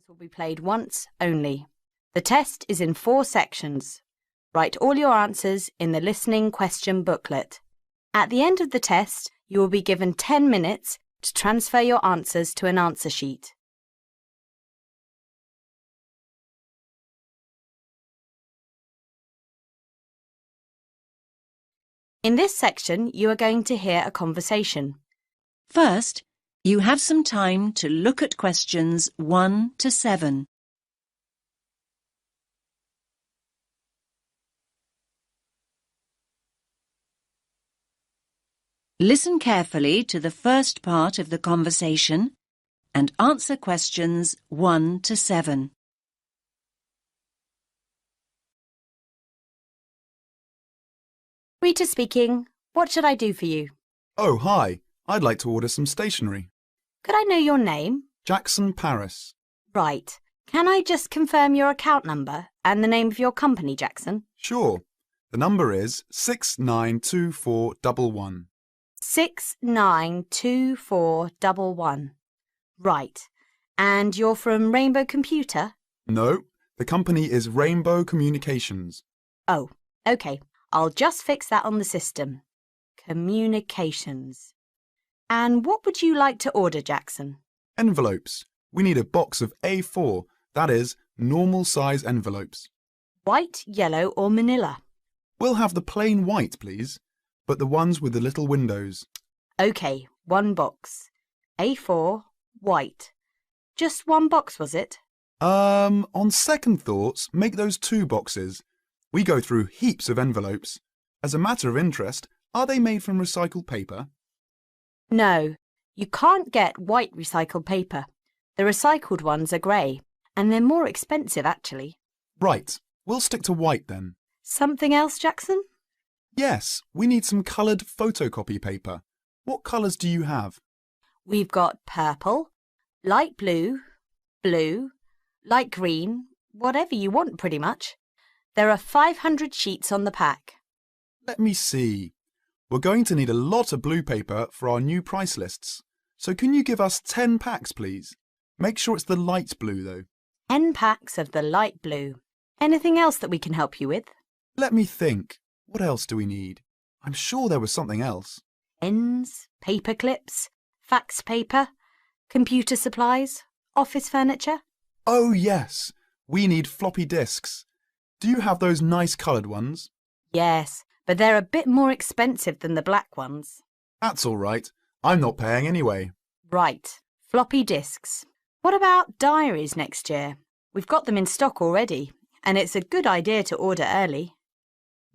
will be played once only. The test is in 4 sections. Write all your answers in the listening question booklet. At the end of the test, you will be given 10 minutes to transfer your answers to an answer sheet. In this section, you are going to hear a conversation. First, you have some time to look at questions 1 to 7. Listen carefully to the first part of the conversation and answer questions 1 to 7. Rita speaking. What should I do for you? Oh, hi. I'd like to order some stationery. Could I know your name? Jackson Paris. Right. Can I just confirm your account number and the name of your company, Jackson? Sure. The number is 692411. 692411. Right. And you're from Rainbow Computer? No, the company is Rainbow Communications. Oh, OK. I'll just fix that on the system. Communications. And what would you like to order, Jackson? Envelopes. We need a box of A4, that is, normal size envelopes. White, yellow or manila? We'll have the plain white, please, but the ones with the little windows. OK, 1 box. A4, white. Just 1 box, was it? On second thoughts, make those 2 boxes. We go through heaps of envelopes. As a matter of interest, are they made from recycled paper? No, you can't get white recycled paper. The recycled ones are grey, and they're more expensive, actually. Right, we'll stick to white then. Something else, Jackson? Yes, we need some coloured photocopy paper. What colours do you have? We've got purple, light blue, blue, light green, whatever you want pretty much. There are 500 sheets on the pack. Let me see. We're going to need a lot of blue paper for our new price lists. So can you give us 10 packs, please? Make sure it's the light blue, though. 10 packs of the light blue. Anything else that we can help you with? Let me think. What else do we need? I'm sure there was something else. Pens, paper clips, fax paper, computer supplies, office furniture. Oh, yes. We need floppy disks. Do you have those nice coloured ones? Yes, but they're a bit more expensive than the black ones. That's all right. I'm not paying anyway. Right, floppy disks. What about diaries next year? We've got them in stock already, and it's a good idea to order early.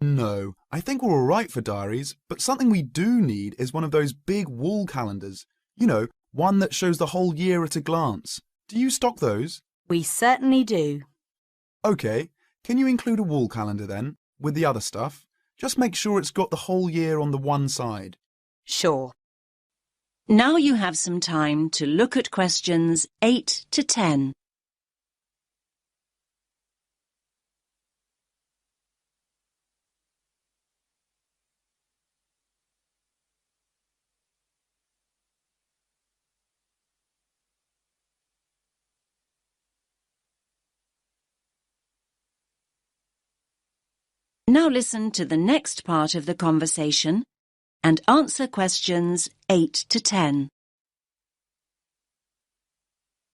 No, I think we're all right for diaries, but something we do need is one of those big wall calendars. You know, one that shows the whole year at a glance. Do you stock those? We certainly do. OK, can you include a wall calendar then, with the other stuff? Just make sure it's got the whole year on the one side. Sure. Now you have some time to look at questions 8 to 10. Now listen to the next part of the conversation and answer questions 8 to 10.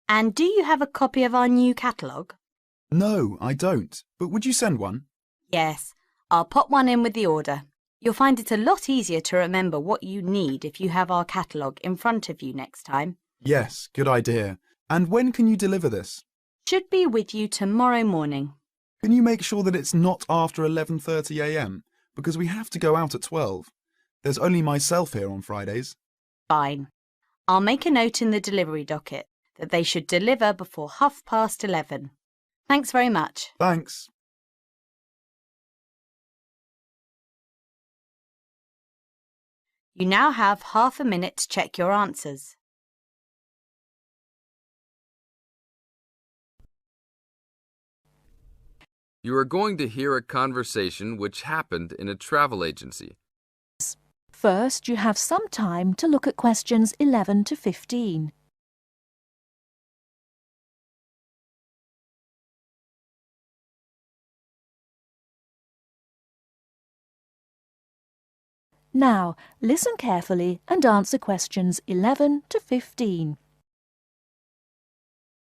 And do you have a copy of our new catalogue? No, I don't. But would you send one? Yes, I'll pop one in with the order. You'll find it a lot easier to remember what you need if you have our catalogue in front of you next time. Yes, good idea. And when can you deliver this? Should be with you tomorrow morning. Can you make sure that it's not after 11:30 a.m? Because we have to go out at 12. There's only myself here on Fridays. Fine. I'll make a note in the delivery docket that they should deliver before 11:30. Thanks very much. Thanks. You now have half a minute to check your answers. You are going to hear a conversation which happened in a travel agency. First, you have some time to look at questions 11 to 15. Now, listen carefully and answer questions 11 to 15.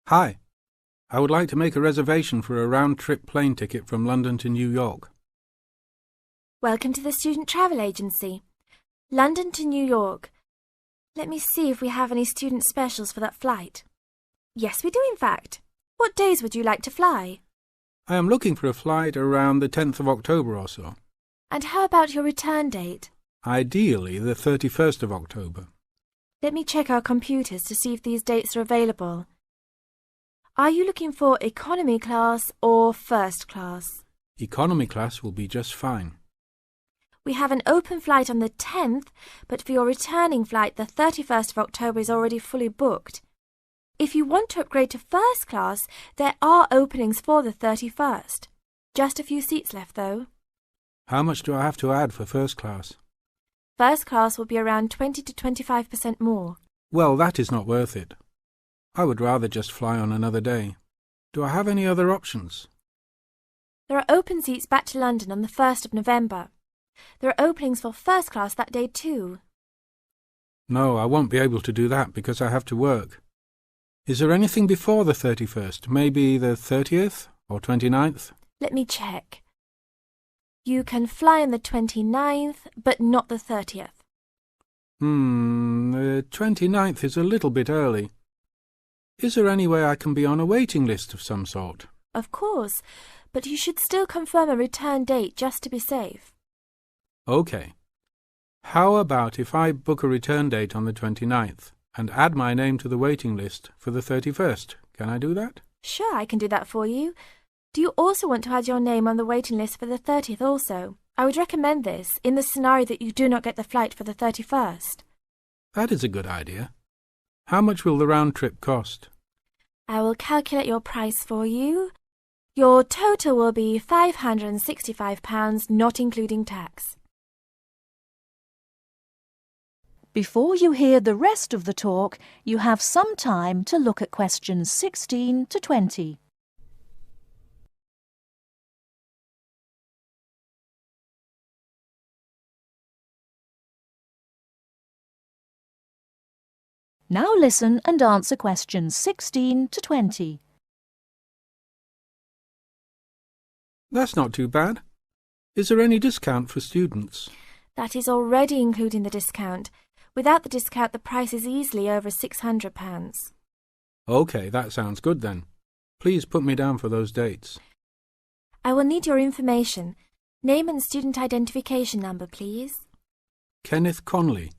Hi. I would like to make a reservation for a round-trip plane ticket from London to New York. Welcome to the Student Travel Agency. London to New York. Let me see if we have any student specials for that flight. Yes, we do in fact. What days would you like to fly? I am looking for a flight around the 10th of October or so. And how about your return date? Ideally, the 31st of October. Let me check our computers to see if these dates are available. Are you looking for economy class or first class? Economy class will be just fine. We have an open flight on the 10th, but for your returning flight, the 31st of October is already fully booked. If you want to upgrade to first class, there are openings for the 31st. Just a few seats left, though. How much do I have to add for first class? First class will be around 20 to 25% more. Well, that is not worth it. I would rather just fly on another day. Do I have any other options? There are open seats back to London on the 1st of November. There are openings for first class that day too. No, I won't be able to do that because I have to work. Is there anything before the 31st? Maybe the 30th or 29th? Let me check. You can fly on the 29th, but not the 30th. The 29th is a little bit early. Is there any way I can be on a waiting list of some sort? Of course, but you should still confirm a return date just to be safe. OK. How about if I book a return date on the 29th and add my name to the waiting list for the 31st? Can I do that? Sure, I can do that for you. Do you also want to add your name on the waiting list for the 30th also? I would recommend this in the scenario that you do not get the flight for the 31st. That is a good idea. How much will the round trip cost? I will calculate your price for you. Your total will be £565, not including tax. Before you hear the rest of the talk, you have some time to look at questions 16 to 20. Now listen and answer questions 16 to 20. That's not too bad. Is there any discount for students? That is already including the discount. Without the discount, the price is easily over £600. OK, that sounds good then. Please put me down for those dates. I will need your information. Name and student identification number, please. Kenneth Conley.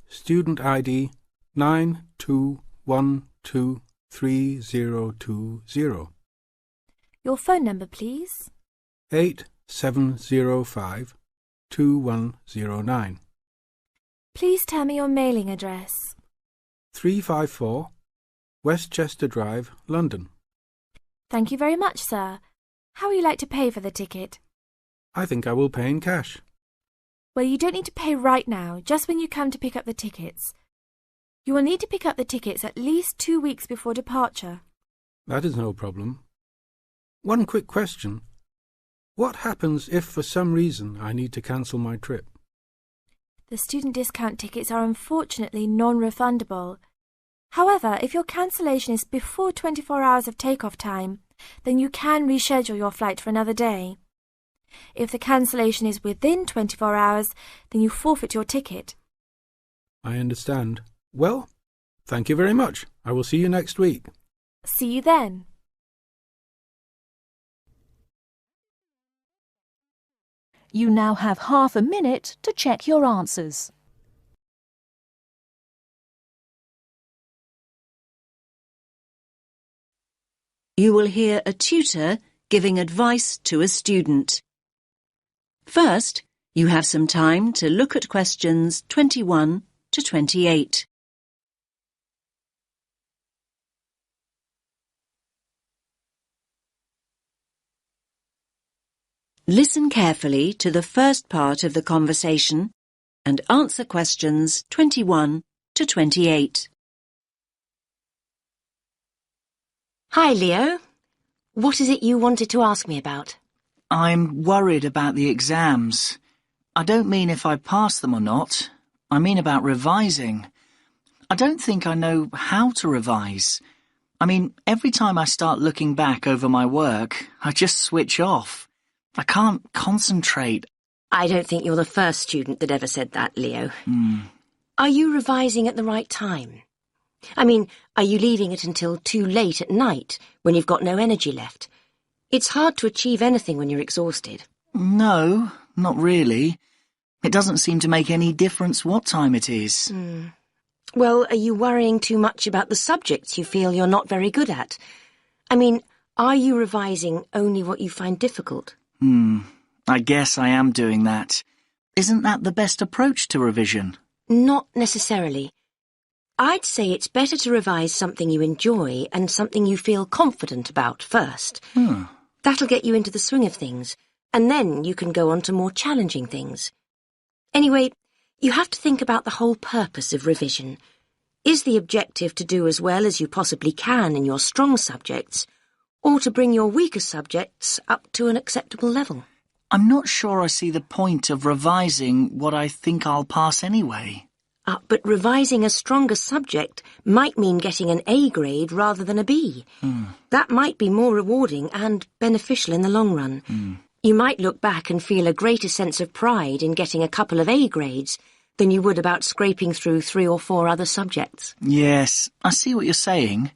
Student ID 92123020. Your phone number, please. 87052109. Please tell me your mailing address. 354 Westchester Drive, London. Thank you very much, sir. How would you like to pay for the ticket? I think I will pay in cash. Well, you don't need to pay right now, just when you come to pick up the tickets. You will need to pick up the tickets at least 2 weeks before departure. That is no problem. One quick question. What happens if for some reason I need to cancel my trip? The student discount tickets are unfortunately non-refundable. However, if your cancellation is before 24 hours of takeoff time, then you can reschedule your flight for another day. If the cancellation is within 24 hours, then you forfeit your ticket. I understand. Well, thank you very much. I will see you next week. See you then. You now have half a minute to check your answers. You will hear a tutor giving advice to a student. First, you have some time to look at questions 21 to 28. Listen carefully to the first part of the conversation and answer questions 21 to 28. Hi, Leo. What is it you wanted to ask me about? I'm worried about the exams. I don't mean if I pass them or not. I mean about revising. I don't think I know how to revise. I mean, every time I start looking back over my work, I just switch off. I can't concentrate. I don't think you're the first student that ever said that, Leo. Hmm. Are you revising at the right time? I mean, are you leaving it until too late at night, when you've got no energy left? It's hard to achieve anything when you're exhausted. No, not really. It doesn't seem to make any difference what time it is. Well, are you worrying too much about the subjects you feel you're not very good at? I mean, are you revising only what you find difficult? I guess I am doing that. Isn't that the best approach to revision? Not necessarily. I'd say it's better to revise something you enjoy and something you feel confident about first. That'll get you into the swing of things, and then you can go on to more challenging things. Anyway, you have to think about the whole purpose of revision. Is the objective to do as well as you possibly can in your strong subjects, or to bring your weaker subjects up to an acceptable level? I'm not sure I see the point of revising what I think I'll pass anyway. But revising a stronger subject might mean getting an A grade rather than a B. That might be more rewarding and beneficial in the long run. You might look back and feel a greater sense of pride in getting a couple of A grades than you would about scraping through 3 or 4 other subjects. Yes, I see what you're saying.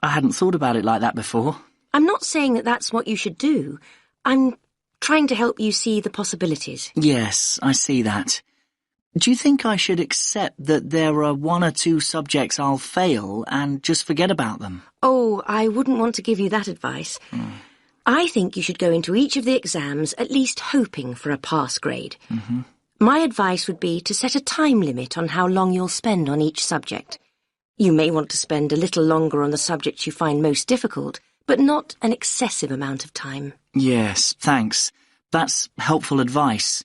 I hadn't thought about it like that before. I'm not saying that that's what you should do. I'm trying to help you see the possibilities. Yes, I see that. Do you think I should accept that there are 1 or 2 subjects I'll fail and just forget about them? Oh, I wouldn't want to give you that advice. I think you should go into each of the exams at least hoping for a pass grade. My advice would be to set a time limit on how long you'll spend on each subject. You may want to spend a little longer on the subjects you find most difficult, but not an excessive amount of time. Yes, thanks. That's helpful advice.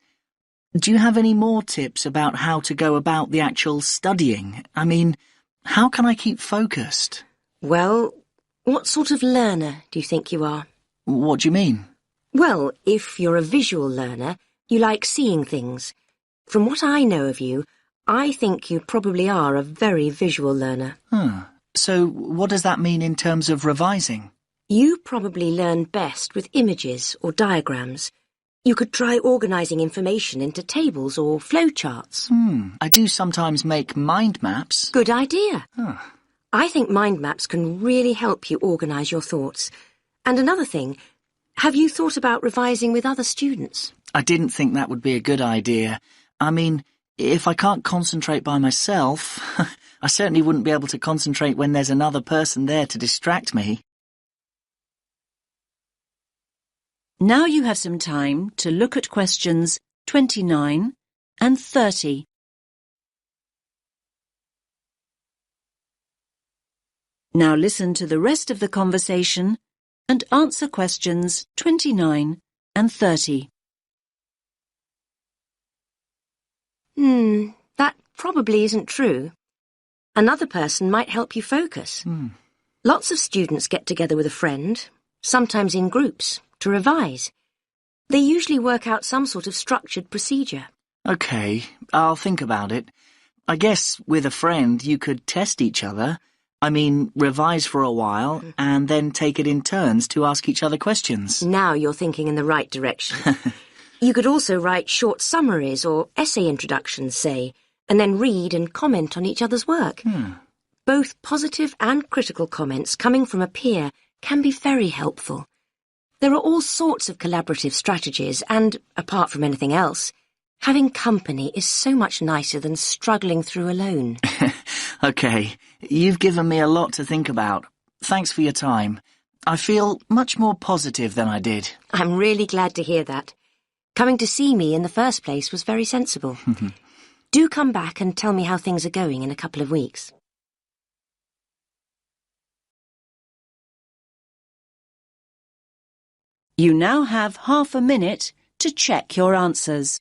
Do you have any more tips about how to go about the actual studying? I mean, how can I keep focused? Well, what sort of learner do you think you are? What do you mean? Well, if you're a visual learner, you like seeing things. From what I know of you, I think you probably are a very visual learner. So what does that mean in terms of revising? You probably learn best with images or diagrams. You could try organising information into tables or flowcharts. I do sometimes make mind maps. Good idea. I think mind maps can really help you organise your thoughts. And another thing, have you thought about revising with other students? I didn't think that would be a good idea. I mean, if I can't concentrate by myself, I certainly wouldn't be able to concentrate when there's another person there to distract me. Now you have some time to look at questions 29 and 30. Now listen to the rest of the conversation and answer questions 29 and 30. That probably isn't true. Another person might help you focus. Lots of students get together with a friend, sometimes in groups, to revise. They usually work out some sort of structured procedure. OK, I'll think about it. I guess with a friend you could test each other. I mean, revise for a while and then take it in turns to ask each other questions. Now you're thinking in the right direction. You could also write short summaries or essay introductions, say, and then read and comment on each other's work. Both positive and critical comments coming from a peer can be very helpful. There are all sorts of collaborative strategies and, apart from anything else, having company is so much nicer than struggling through alone. OK, you've given me a lot to think about. Thanks for your time. I feel much more positive than I did. I'm really glad to hear that. Coming to see me in the first place was very sensible. Do come back and tell me how things are going in a couple of weeks. You now have half a minute to check your answers.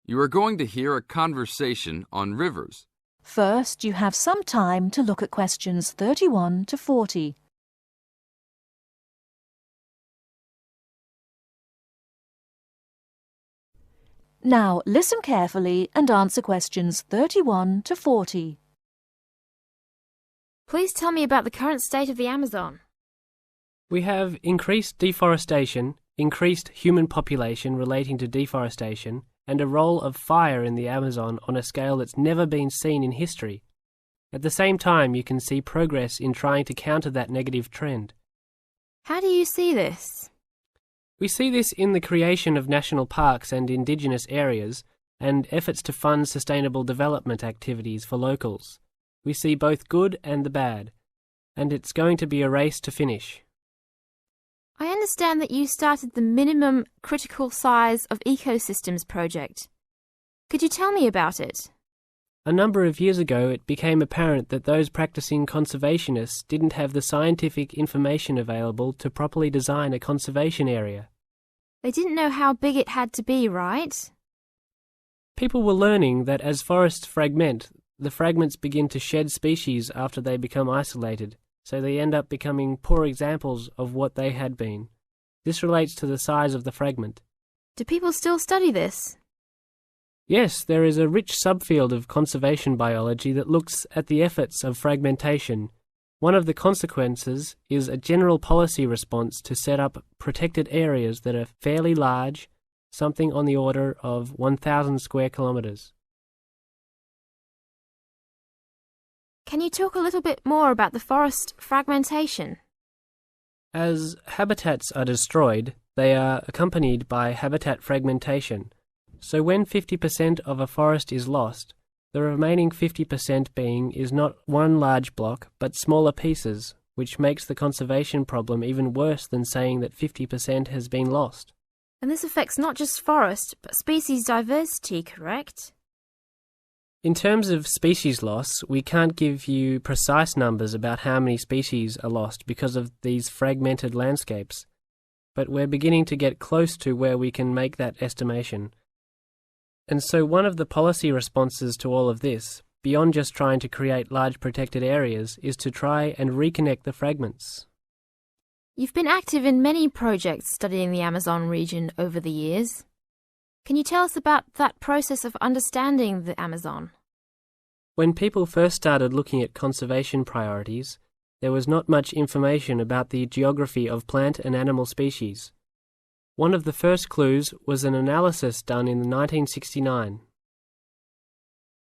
You are going to hear a conversation on rivers. First, you have some time to look at questions 31 to 40. Now listen carefully and answer questions 31 to 40. Please tell me about the current state of the Amazon. We have increased deforestation, increased human population relating to deforestation, and a role of fire in the Amazon on a scale that's never been seen in history. At the same time, you can see progress in trying to counter that negative trend. How do you see this? We see this in the creation of national parks and indigenous areas, and efforts to fund sustainable development activities for locals. We see both good and the bad, and it's going to be a race to finish. I understand that you started the Minimum Critical Size of Ecosystems project. Could you tell me about it? A number of years ago, it became apparent that those practicing conservationists didn't have the scientific information available to properly design a conservation area. They didn't know how big it had to be, right? People were learning that as forests fragment, the fragments begin to shed species after they become isolated, so they end up becoming poor examples of what they had been. This relates to the size of the fragment. Do people still study this? Yes, there is a rich subfield of conservation biology that looks at the efforts of fragmentation. One of the consequences is a general policy response to set up protected areas that are fairly large, something on the order of 1,000 square kilometres. Can you talk a little bit more about the forest fragmentation? As habitats are destroyed, they are accompanied by habitat fragmentation. So when 50% of a forest is lost, the remaining 50% being is not one large block, but smaller pieces, which makes the conservation problem even worse than saying that 50% has been lost. And this affects not just forest, but species diversity, correct? In terms of species loss, we can't give you precise numbers about how many species are lost because of these fragmented landscapes, but we're beginning to get close to where we can make that estimation. And so one of the policy responses to all of this, beyond just trying to create large protected areas, is to try and reconnect the fragments. You've been active in many projects studying the Amazon region over the years. Can you tell us about that process of understanding the Amazon? When people first started looking at conservation priorities, there was not much information about the geography of plant and animal species. One of the first clues was an analysis done in 1969.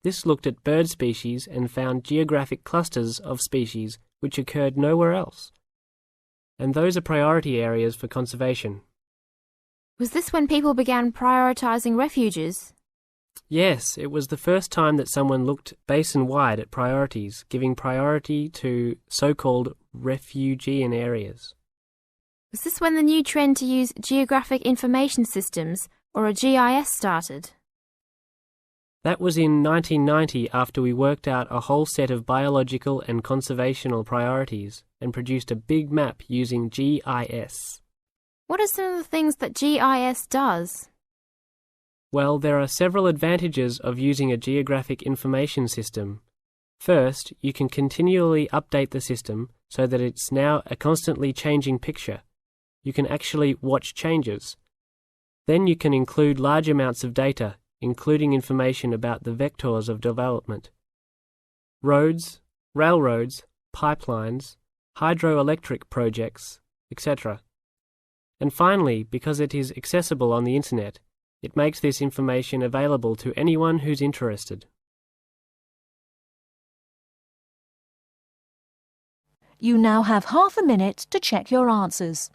This looked at bird species and found geographic clusters of species which occurred nowhere else. And those are priority areas for conservation. Was this when people began prioritising refuges? Yes, it was the first time that someone looked basin-wide at priorities, giving priority to so-called refugean areas. Was this when the new trend to use Geographic Information Systems, or a GIS, started? That was in 1990 after we worked out a whole set of biological and conservational priorities and produced a big map using GIS. What are some of the things that GIS does? Well, there are several advantages of using a geographic information system. First, you can continually update the system so that it's now a constantly changing picture. You can actually watch changes. Then you can include large amounts of data, including information about the vectors of development. Roads, railroads, pipelines, hydroelectric projects, etc. And finally, because it is accessible on the internet, it makes this information available to anyone who's interested. You now have half a minute to check your answers.